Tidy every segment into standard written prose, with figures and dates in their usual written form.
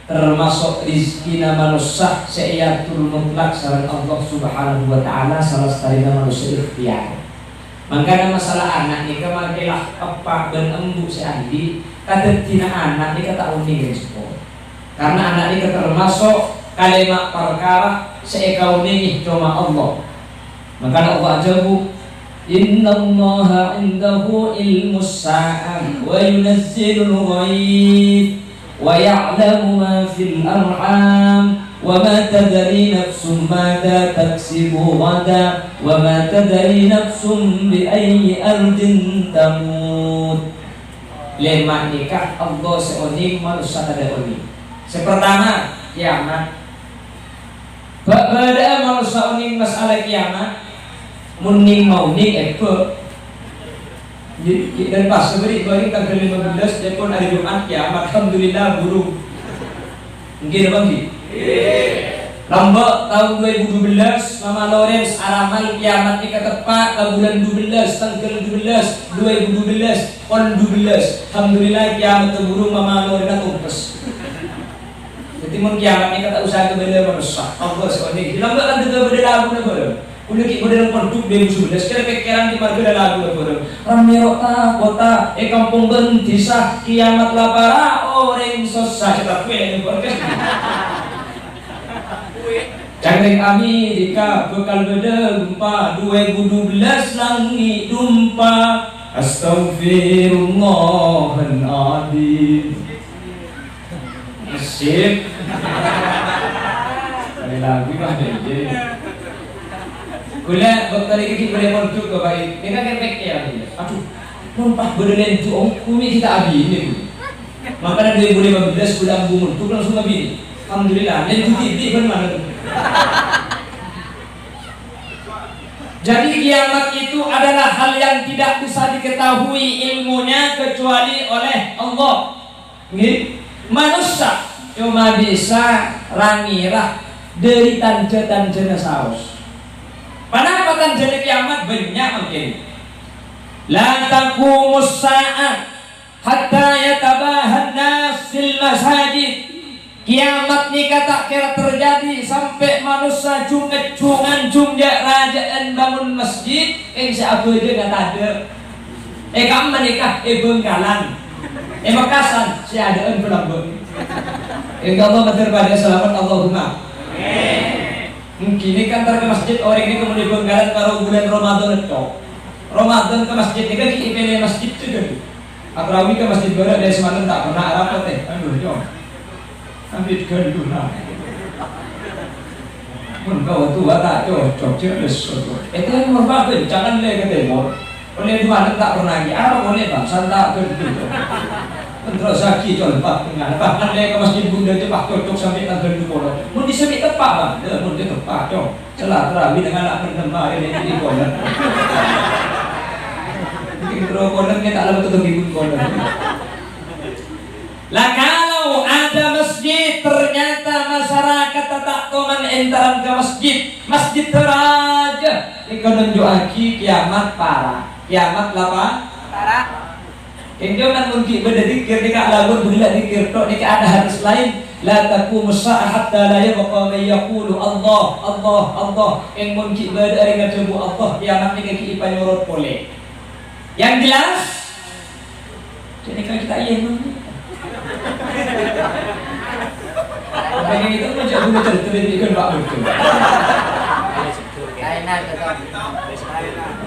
termasuk rizkina manusia se'iyatul mutlak saran Allah subhanahu wa ta'ala salah sekalina manusia ikhtiar. Maka masalah anak ni kemakilah apa dan embu si Andi kata tina anak ni kata unik respon karena anak ni termasuk kalimat perkara se'ekau ni cuma Allah. Maka Allah ajabu Inna allaha indahu ilmus sa'am wa yunazzilul ghaib wa ya'lamu ma fil arham wa ma tadri nafsun madza taksibu ghadan wa ma tadri nafsun bi ayyi ardin tamut. Lema nikah Allah seoning manusia ada oni. Sepertama kiamat. Pada manusia oning masalah kiamat muning mau ning eko dan pas seberi bagi tanggal 15 dia pun hari Jumat kiamat alhamdulillah burung mungkin apa sih Lombok tahun 2012 Mama Lawrence aramal kiamat ni ketepat ke bulan 12 tanggal 12 2012 on 12 alhamdulillah kiamat terburung Mama Lawrence tumpes. Jadi mun kiamat ni kata usaha kebela manusia Allah sekali Lombok kan juga beda lagu na boleh udah kita dalam produk 2011 kira pikiran di marga lagu apa ramerota kota kampung desa kiamat lapara orang susah cetak kue ini podcast Cangkring Amerika bekal beda gempa 2012 langit dumpa Astaghfirullahaladzim Sip ada lagu mana je Kula bakal lagi boleh montuk ke baik. Ini kan efek ya. Aduh, numpah berdelen tu om kumi kita abi ini. Maka dari 2015 kula ambu montuk langsung abi. Alhamdulillah. Dan bukti pun mana tu. Jadi kiamat itu adalah hal yang tidak bisa diketahui ilmunya kecuali oleh Allah. Ini manusia cuma bisa rangira dari tanja-tanjana saus. Pada apatan jadi kiamat banyak mungkin. La taqumus sa'ah hatta yatabahan nas fil masajid. Kiamat ni kata kira terjadi sampai manusia junget-jungan jungjak rajaan bangun masjid. Siapa aja enggak ada. Kamu menikah Bengkalan. Makassar si adaan pelambung. Allah berterima selamat Allahumma. Mungkin ini kan ke masjid orang ini kemudian Bengkalan kalau bulan Ramadan itu Ramadan ke masjid ini kan pilih masjid itu kan Akrawi ke masjid barat dari semalam tak pernah rapat aduh jom ambil ke dulu nah pun kau tua tak cocok cerdas itu yang merupakan jangan lagi ke timur oleh dua tak pernah lagi apa boleh bang santak ke dulu terus lagi contoh dengan bahkan dia ke masjid bunda itu pak cocok sampai tanggal 20 mau disebut tepat bang mau dia tepat cok celah terawih dengan anak penemah ini jadi kolam mungkin terus kolam kita tak tutup ibu kolam lah kalau ada masjid ternyata masyarakat tak toman entaran ke masjid teraja ini kau nunjuki kiamat parah kiamat lapa parah Yang kan mungkin berdikir dekat lagu bila dikir tok dekat ada hadis lain la taqumus sa'ah hatta la yabqa man yaqulu Allah Allah Allah yang mungkin berada dengan tubuh Allah kiamat ni kaki panyorot boleh. Yang jelas jadi kalau kita iya makanya itu macam guna cerita dikan Pak betul. Kainan kata.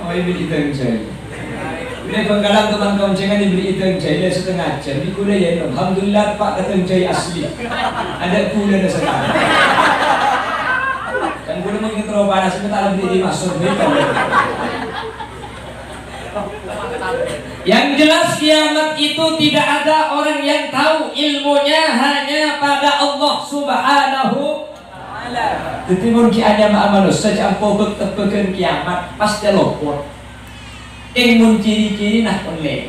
Oh ini kita saya. Ini Bengkalan teman kaum jangan diberi itang jaya setengah jam. Di kula ya, alhamdulillah Pak katang jaya asli. Ada kula dah sekarang. Kan kula mungkin terlalu panas sebentar beri masuk betul. Yang jelas kiamat itu tidak ada orang yang tahu ilmunya hanya pada Allah Subhanahu wa taala. Jadi mungkin ada manusia campur bertepekan kiamat pasti lopot. Yang ciri-ciri nah oleh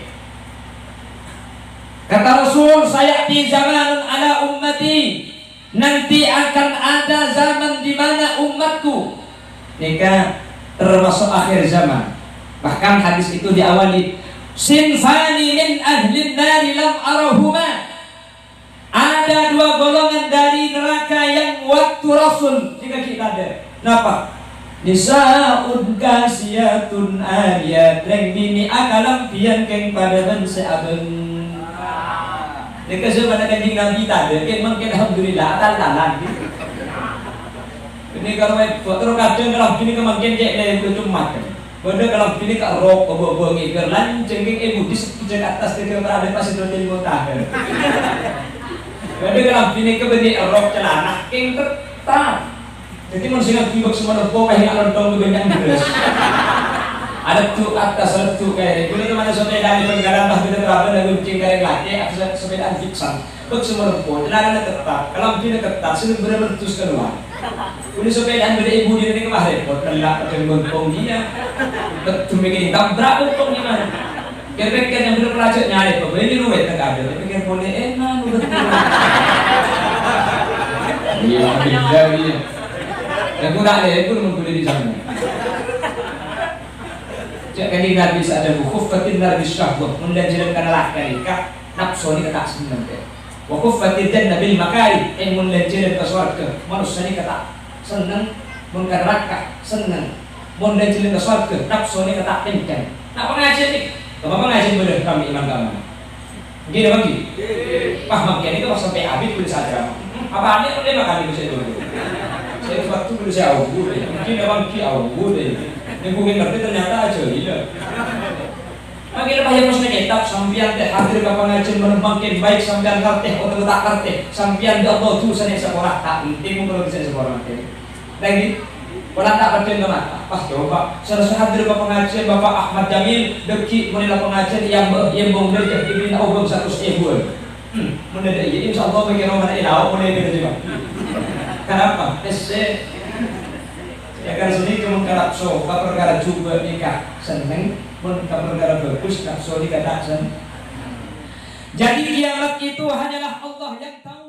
kata Rasul sayati zamanun ala ummati nanti akan ada zaman di mana umatku nikah termasuk akhir zaman bahkan hadis itu diawali sinfani min ahli nari lam arahuma ada dua golongan dari neraka yang waktu Rasul jika kita ada. Kenapa? Nisaun kasiyatun ariyat reng bini akalam pian keng pada ben seaben. Dekat pada kanjing Nabi tadi, kan mungkin alhamdulillah talan gitu. Ini kalau terus kadang kalau gini kemungkinan cek dari itu cuma kan. Benda kalau gini kak rok bawa ngiger lanceng ibu di sekitar atas itu berada pasti terjadi mutahir. Benda kalau gini kebedi rok celana king tetap. Jadi manusia kibak semua nopo kayak alon dong bebenang beres. Ada tuh atas ada tuh kayak itu tuh mana sepeda di penggalan bah beda berapa dan kucing kayak lagi atas sepeda fixan. Bek semua nopo celana tetap. Kalau gini tetap sudah benar-benar terus keluar. Kulit sepeda beda ibu di sini kemarin. Buat kelak dengan gontong dia. Betul begini tabrak gontong gimana? Kira-kira yang belum pelacak nyari pembeli di rumah tak ada. Tapi pikir boleh enak betul. Iya beda dia. Yang kurang deh, itu boleh di sana. Cak kali Nabi ada khuffatin nar bisyahwah, mula jalan kana lakari ka nafsu ni kata senang deh. Wa khuffatil jannah bil makari, mula jalan ke surga, manusia ni kata senang, mun ka neraka senang. Mula jalan ke surga, nafsu ni kata kencang. Nak pengajian ni, apa pengajian boleh kami imam kami. Gini bagi. Paham kan itu sampai habis boleh saja. Apa ini boleh makan di situ. Saya waktu dulu saya awal deh, mungkin abang ki awal deh. Yang mungkin ngerti ternyata aja iya. Makin banyak proses kitab sambian teh hadir ke pengajian menembangkan baik sambian kerteh atau tak kerteh sambian dah Allah tu sana sekolah tak penting kalau bisa sekolah nanti. Lagi, kalau tak percaya mata, pas coba. Saya hadir ke pengajian Bapak Ahmad Jamil deki menilai pengajian yang belajar ibn Aubang 100.000. Mendadak ya insya Allah bagi orang ilau mulai beda juga. Kenapa? Ya kan sini cuma kerap so, perkara juga nikah seneng, pun perkara bagus, tak so nikah tak seneng. Jadi kiamat itu hanyalah Allah yang tahu.